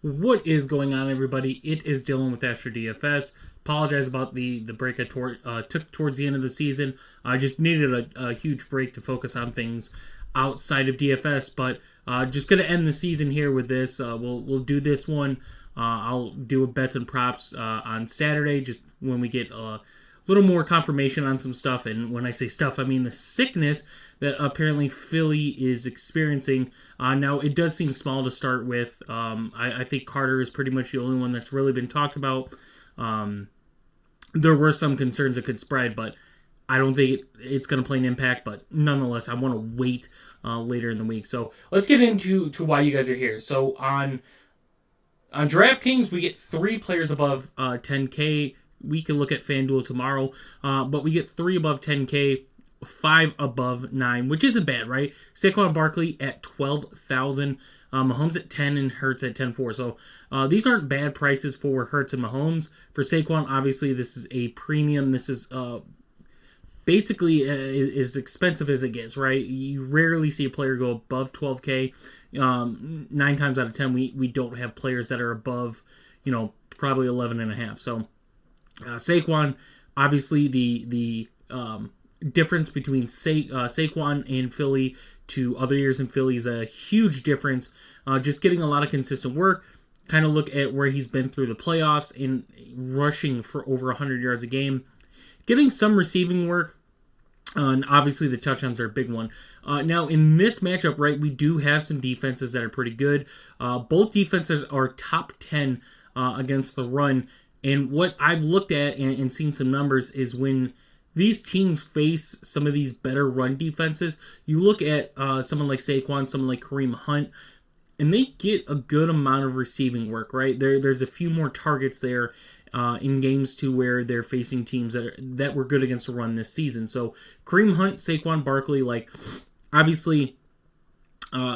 What is going on, everybody? It is Dylan with Astro DFS. Apologize about the break I took towards the end of the season. I just needed a huge break to focus on things outside of DFS, but just gonna end the season here with this. We'll do this one. I'll do a bets and props on Saturday, just when we get a little more confirmation on some stuff. And when I say stuff, I mean the sickness that apparently Philly is experiencing. Now, it does seem small to start with. I think Carter is pretty much the only one that's really been talked about. There were some concerns it could spread, but I don't think it's going to play an impact. But nonetheless, I want to wait later in the week. So let's get into why you guys are here. So on DraftKings, we get 3 players above 10K. We can look at FanDuel tomorrow, but we get 3 above 10K, 5 above 9, which isn't bad, right? Saquon Barkley at 12,000, Mahomes at 10, and Hurts at 10.4. So these aren't bad prices for Hurts and Mahomes. For Saquon, obviously, this is a premium. This is basically as expensive as it gets, right? You rarely see a player go above 12K. 9 times out of 10, we don't have players that are above, probably 11.5. So Saquon, obviously the difference between Saquon in Philly to other years in Philly is a huge difference. Just getting a lot of consistent work. Kind of look at where he's been through the playoffs in rushing for over 100 yards a game. Getting some receiving work. And obviously the touchdowns are a big one. Now in this matchup, right, we do have some defenses that are pretty good. Both defenses are top 10 against the run. And what I've looked at and seen some numbers is when these teams face some of these better run defenses, you look at someone like Saquon, someone like Kareem Hunt, and they get a good amount of receiving work, right? There's a few more targets there in games to where they're facing teams that were good against the run this season. So Kareem Hunt, Saquon Barkley, obviously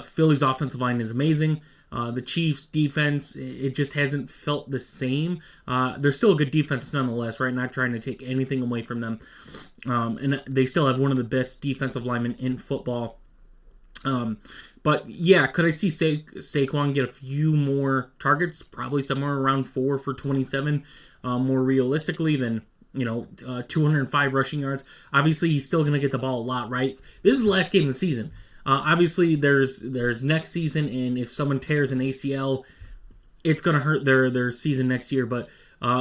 Philly's offensive line is amazing. The Chiefs' defense, it just hasn't felt the same. They're still a good defense nonetheless, right? Not trying to take anything away from them. And they still have one of the best defensive linemen in football. But yeah, could I see Saquon get a few more targets? Probably somewhere around 4 for 27, more realistically than 205 rushing yards. Obviously, he's still going to get the ball a lot, right? This is the last game of the season. Obviously, there's next season, and if someone tears an ACL, it's going to hurt their season next year. But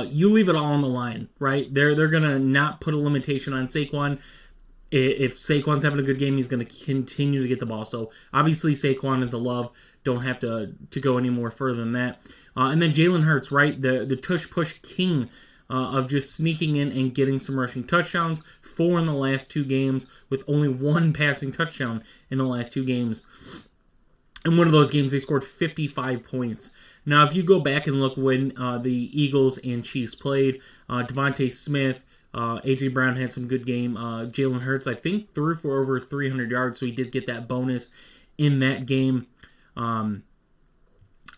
you leave it all on the line, right? They're going to not put a limitation on Saquon. If Saquon's having a good game, he's going to continue to get the ball. So obviously, Saquon is a love. Don't have to go any more further than that. And then Jalen Hurts, right? The tush-push king of just sneaking in and getting some rushing touchdowns. 4 in the last 2 games with only 1 passing touchdown in the last 2 games. In one of those games, they scored 55 points. Now, if you go back and look when the Eagles and Chiefs played, Devontae Smith, A.J. Brown had some good game. Jalen Hurts, I think, threw for over 300 yards, so he did get that bonus in that game.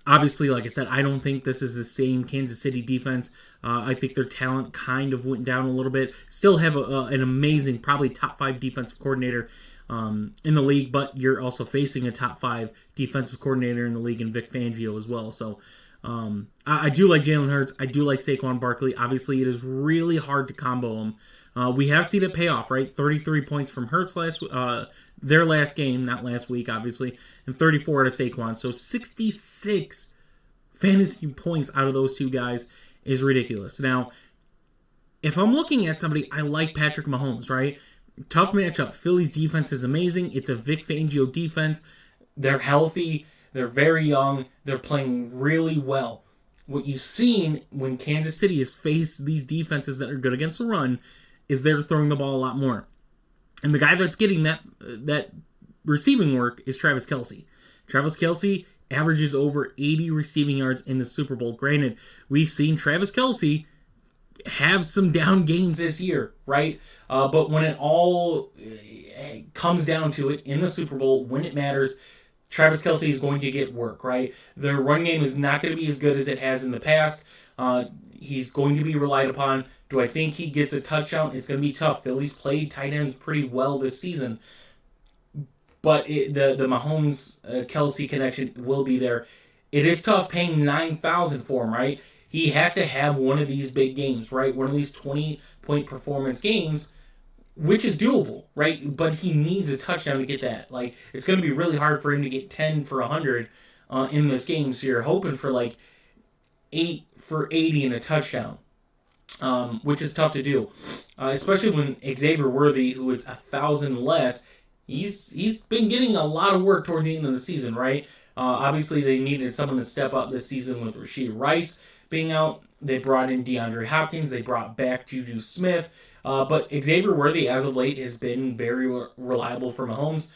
Obviously, like I said, I don't think this is the same Kansas City defense. I think their talent kind of went down a little bit. Still have an amazing, probably top 5 defensive coordinator in the league, but you're also facing a top 5 defensive coordinator in the league in Vic Fangio as well. So I do like Jalen Hurts. I do like Saquon Barkley. Obviously, it is really hard to combo them. We have seen it pay off, right? 33 points from Hurts their last game, not last week, obviously, and 34 out of Saquon. So 66 fantasy points out of those 2 guys is ridiculous. Now, if I'm looking at somebody, I like Patrick Mahomes, right? Tough matchup. Philly's defense is amazing. It's a Vic Fangio defense. They're healthy. They're very young. They're playing really well. What you've seen when Kansas City has faced these defenses that are good against the run is they're throwing the ball a lot more. And the guy that's getting that receiving work is Travis Kelce. Travis Kelce averages over 80 receiving yards in the Super Bowl. Granted, we've seen Travis Kelce have some down games this year, right? But when it all comes down to it in the Super Bowl, when it matters, Travis Kelce is going to get work, right? Their run game is not going to be as good as it has in the past. He's going to be relied upon. Do I think he gets a touchdown? It's going to be tough. Philly's played tight ends pretty well this season. But the Mahomes-Kelce connection will be there. it is tough paying $9,000 for him, right? He has to have one of these big games, right? One of these 20-point performance games, which is doable, right? But he needs a touchdown to get that. Like, it's going to be really hard for him to get 10 for 100 in this game. So you're hoping for like 8 for 80 and a touchdown, which is tough to do, especially when Xavier Worthy, who is 1,000 less, he's been getting a lot of work towards the end of the season, right? Obviously, they needed someone to step up this season with Rashee Rice being out. They brought in DeAndre Hopkins. They brought back Juju Smith. But Xavier Worthy, as of late, has been very reliable for Mahomes.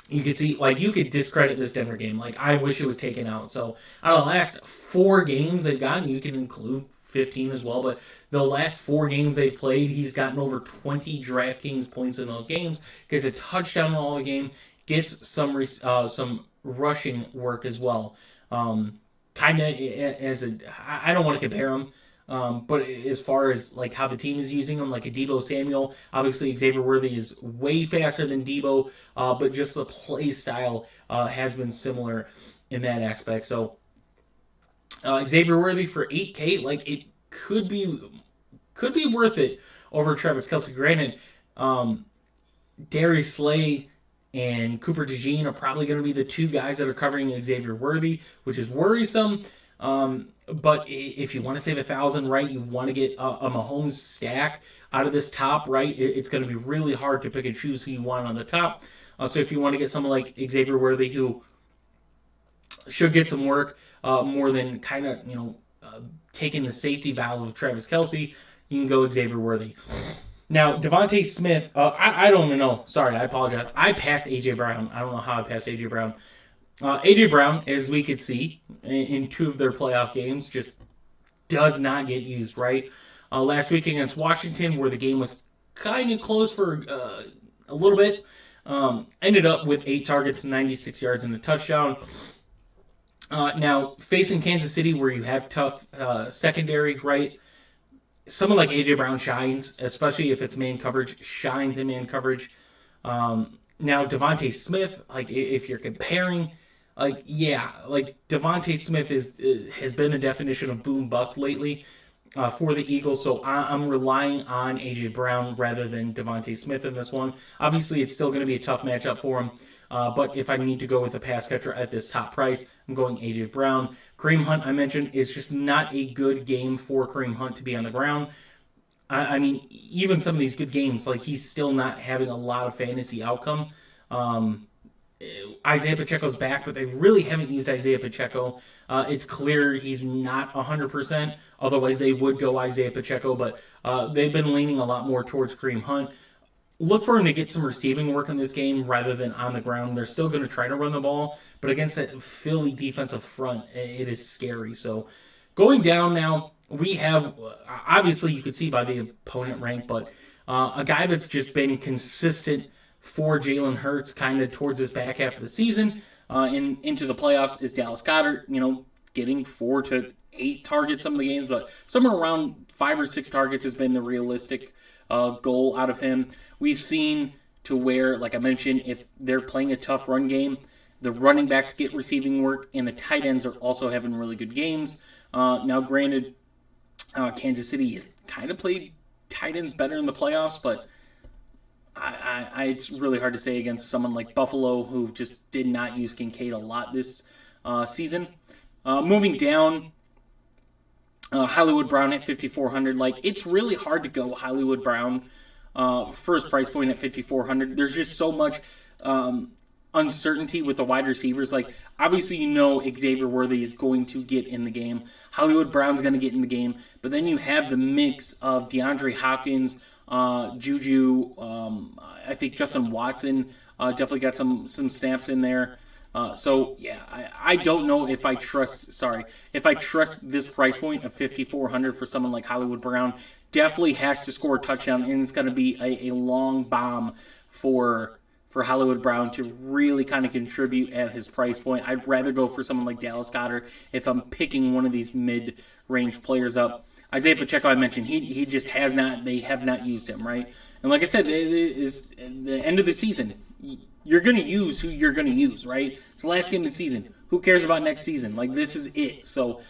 You could see, like, you could discredit this Denver game. Like, I wish it was taken out. So, out of the last 4 games they've gotten, you can include 15 as well, but the last 4 games they've played, he's gotten over 20 DraftKings points in those games, gets a touchdown in all the game, gets some rushing work as well. Kind of as a, I don't want to compare him, but as far as like how the team is using him, like a Deebo Samuel, obviously Xavier Worthy is way faster than Deebo, but just the play style has been similar in that aspect. So Xavier Worthy for $8K, like it could be worth it over Travis Kelce. Granted, Darius Slay and Cooper DeJean are probably going to be the 2 guys that are covering Xavier Worthy, which is worrisome. But if you want to save 1,000, right, you want to get a Mahomes stack out of this top, right, it's going to be really hard to pick and choose who you want on the top. So if you want to get someone like Xavier Worthy, who should get some work more than kind of, taking the safety valve of Travis Kelce, you can go Xavier Worthy. Now, Devontae Smith, I don't even know. Sorry, I apologize. I passed A.J. Brown. I don't know how I passed A.J. Brown. A.J. Brown, as we could see in 2 of their playoff games, just does not get used, right? Last week against Washington, where the game was kind of close for a little bit, ended up with 8 targets, 96 yards, and a touchdown. Now, facing Kansas City, where you have tough secondary, right? Someone like A.J. Brown shines, especially if it's man coverage, shines in man coverage. Now, Devontae Smith, like, if you're comparing, like, yeah, like, Devontae Smith has been the definition of boom bust lately for the Eagles, so I'm relying on A.J. Brown rather than Devontae Smith in this one. Obviously, it's still going to be a tough matchup for him, but if I need to go with a pass catcher at this top price, I'm going A.J. Brown. Kareem Hunt, I mentioned, is just not a good game for Kareem Hunt to be on the ground. I mean, even some of these good games, like, he's still not having a lot of fantasy outcome. Isaiah Pacheco's back, but they really haven't used Isaiah Pacheco. It's clear he's not 100%. Otherwise, they would go Isaiah Pacheco, but they've been leaning a lot more towards Kareem Hunt. Look for him to get some receiving work in this game rather than on the ground. They're still going to try to run the ball, but against that Philly defensive front, it is scary. So going down now, we have, obviously you could see by the opponent rank, but a guy that's just been consistent for Jalen Hurts kind of towards this back half of the season into the playoffs is Dallas Goedert, getting 4 to 8 targets some of the games, but somewhere around 5 or 6 targets has been the realistic goal out of him. We've seen to where, like I mentioned, if they're playing a tough run game, the running backs get receiving work, and the tight ends are also having really good games. Now, granted, Kansas City has kind of played tight ends better in the playoffs, but it's really hard to say against someone like Buffalo, who just did not use Kincaid a lot this season. Moving down, Hollywood Brown at 5,400. Like, it's really hard to go Hollywood Brown first price point at 5,400. There's just so much uncertainty with the wide receivers. Like, obviously, Xavier Worthy is going to get in the game. Hollywood Brown's going to get in the game. But then you have the mix of DeAndre Hopkins, Juju, I think Justin Watson definitely got some snaps in there. So, yeah, I don't know if I trust this price point of 5,400 for someone like Hollywood Brown. Definitely has to score a touchdown, and it's going to be a long bomb for Hollywood Brown to really kind of contribute at his price point. I'd rather go for someone like Dallas Goedert if I'm picking one of these mid-range players up. Isaiah Pacheco, I mentioned, he just they have not used him, right? And like I said, it is the end of the season. You're going to use who you're going to use, right? It's the last game of the season. Who cares about next season? Like, this is it. So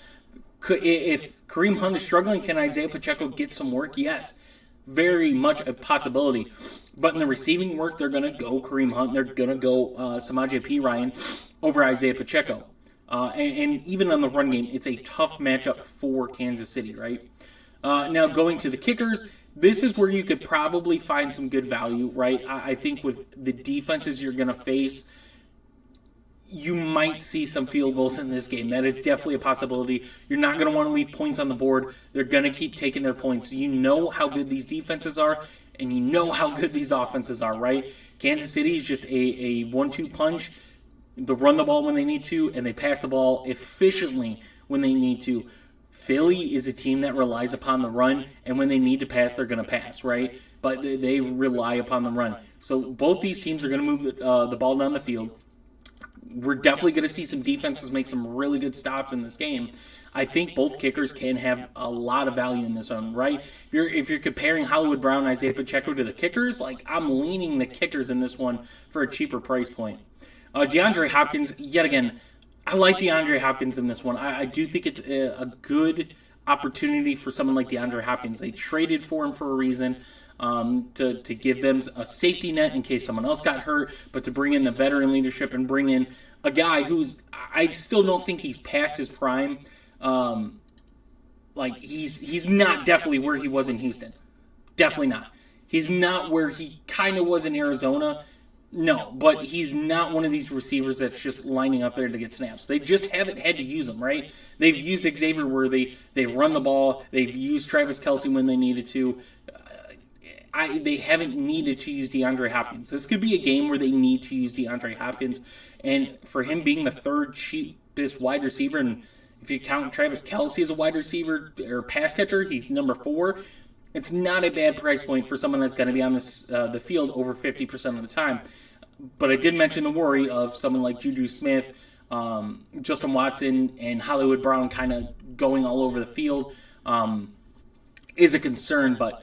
if Kareem Hunt is struggling, can Isaiah Pacheco get some work? Yes, very much a possibility. But in the receiving work, they're going to go Kareem Hunt. They're going to go Samaje Perine over Isaiah Pacheco. And even on the run game, it's a tough matchup for Kansas City, right? Now, going to the kickers, this is where you could probably find some good value, right? I think with the defenses you're going to face, you might see some field goals in this game. That is definitely a possibility. You're not going to want to leave points on the board. They're going to keep taking their points. You know how good these defenses are, and you know how good these offenses are, right? Kansas City is just a 1-2 punch. They run the ball when they need to, and they pass the ball efficiently when they need to. Philly is a team that relies upon the run, and when they need to pass, they're going to pass, right? But they rely upon the run. So both these teams are going to move the ball down the field. We're definitely going to see some defenses make some really good stops in this game. I think both kickers can have a lot of value in this one, right? If you're comparing Hollywood Brown and Isaiah Pacheco to the kickers, like, I'm leaning the kickers in this one for a cheaper price point. DeAndre Hopkins, yet again, I like DeAndre Hopkins in this one. I do think it's a good opportunity for someone like DeAndre Hopkins. They traded for him for a reason. To give them a safety net in case someone else got hurt, but to bring in the veteran leadership and bring in a guy who's, I still don't think he's past his prime. Like, he's not definitely where he was in Houston. Definitely not. He's not where he kind of was in Arizona. No, but he's not one of these receivers that's just lining up there to get snaps. They just haven't had to use him, right? They've used Xavier Worthy. They've run the ball. They've used Travis Kelce when they needed to. They haven't needed to use DeAndre Hopkins. This could be a game where they need to use DeAndre Hopkins. And for him being the third cheapest wide receiver, and if you count Travis Kelce as a wide receiver or pass catcher, he's number 4. It's not a bad price point for someone that's going to be on the field over 50% of the time. But I did mention the worry of someone like Juju Smith, Justin Watson, and Hollywood Brown kind of going all over the field is a concern. But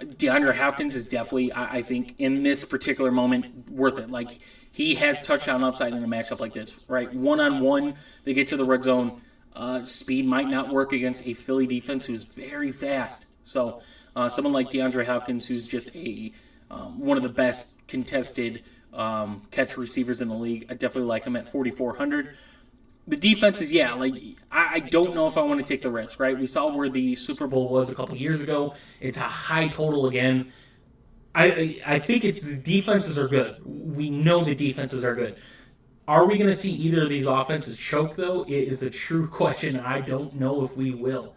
DeAndre Hopkins is definitely, I think, in this particular moment, worth it. Like, he has touchdown upside in a matchup like this, right? One-on-one, they get to the red zone. Speed might not work against a Philly defense who's very fast. So someone like DeAndre Hopkins, who's just one of the best contested catch receivers in the league, I definitely like him at 4,400. The defense is, I don't know if I want to take the risk, right? We saw where the Super Bowl was a couple years ago. It's a high total again. I think it's the defenses are good. We know the defenses are good. Are we going to see either of these offenses choke, though? It is the true question. I don't know if we will.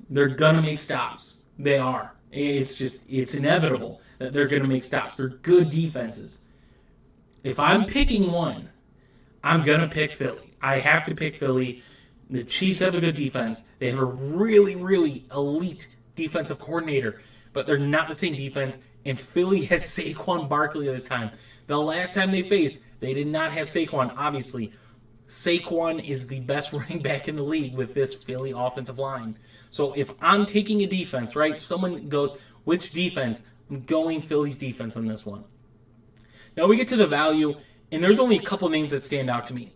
They're going to make stops. They are. It's inevitable that they're going to make stops. They're good defenses. If I'm picking one, I'm going to pick Philly. I have to pick Philly. The Chiefs have a good defense. They have a really, really elite defensive coordinator, but they're not the same defense, and Philly has Saquon Barkley this time. The last time they faced, they did not have Saquon, obviously. Saquon is the best running back in the league with this Philly offensive line. So if I'm taking a defense, right, someone goes, which defense? I'm going Philly's defense on this one. Now we get to the value, and there's only a couple names that stand out to me.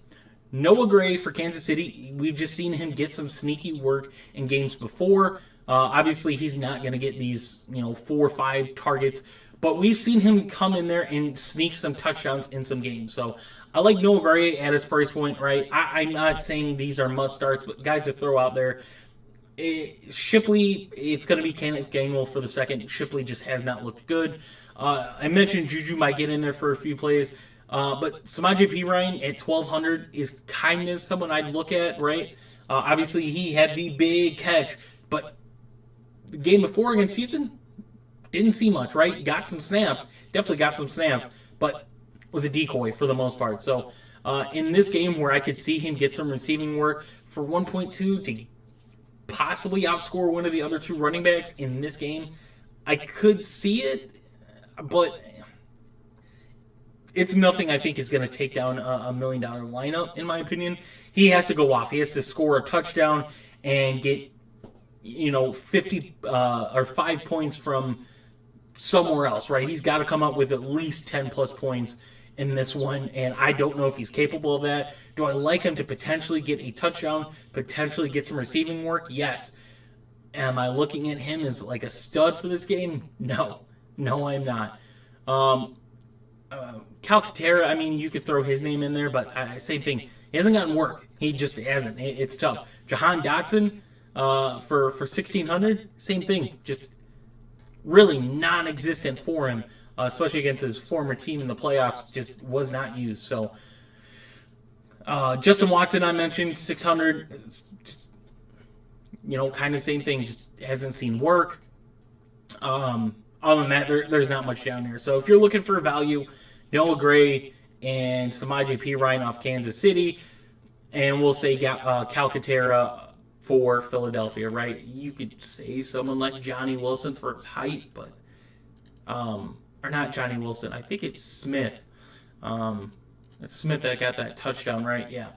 Noah Gray for Kansas City, we've just seen him get some sneaky work in games before. Obviously, he's not going to get these 4 or 5 targets, but we've seen him come in there and sneak some touchdowns in some games. So I like Noah Gray at his price point, right? I'm not saying these are must-starts, but guys to throw out there. Shipley, it's going to be Kenneth Gainwell for the second. Shipley just has not looked good. I mentioned Juju might get in there for a few plays. But Samaje Perine at 1,200 is kind of someone I'd look at, right? Obviously, he had the big catch, but the game before against Houston, didn't see much, right? Got some snaps, definitely got some snaps, but was a decoy for the most part. So in this game where I could see him get some receiving work for 1.2 to possibly outscore one of the other 2 running backs in this game, I could see it, but it's nothing I think is going to take down a $1 million lineup, in my opinion. He has to go off. He has to score a touchdown and get, 50 or 5 points from somewhere else, right? He's got to come up with at least 10 plus points in this one, and I don't know if he's capable of that. Do I like him to potentially get a touchdown, potentially get some receiving work? Yes. Am I looking at him as like a stud for this game? No. No, I'm not. Um, Calcaterra, I mean, you could throw his name in there, but same thing. He hasn't gotten work. He just hasn't. It's tough. Jahan Dotson, for 1,600, same thing. Just really non-existent for him, especially against his former team in the playoffs. Just was not used. So Justin Watson, I mentioned 600. Just, kind of same thing. Just hasn't seen work. Other than that, there's not much down here. So if you're looking for value, Noah Gray and Samaje Perine off Kansas City, and we'll say Calcaterra for Philadelphia, right? You could say someone like Johnny Wilson for his height, but or not Johnny Wilson. I think it's Smith. It's Smith that got that touchdown, right? Yeah.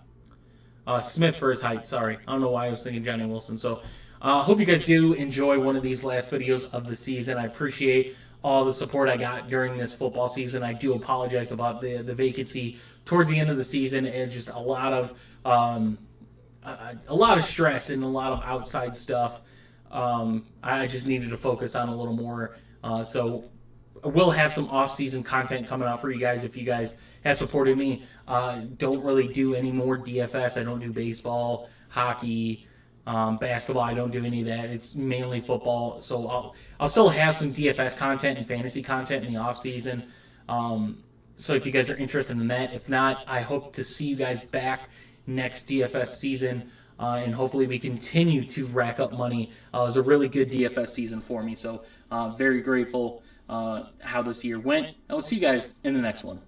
Smith for his height. Sorry, I don't know why I was thinking Johnny Wilson. So, hope you guys do enjoy one of these last videos of the season. I appreciate all the support I got during this football season. I do apologize about the vacancy towards the end of the season, and just a lot of stress and a lot of outside stuff. I just needed to focus on a little more. So we'll have some off-season content coming out for you guys if you guys have supported me. Don't really do any more DFS. I don't do baseball, hockey, basketball. I don't do any of that. It's mainly football. So I'll still have some DFS content and fantasy content in the off-season. So if you guys are interested in that, if not, I hope to see you guys back next DFS season. And hopefully we continue to rack up money. It was a really good DFS season for me. So very grateful how this year went. I will see you guys in the next one.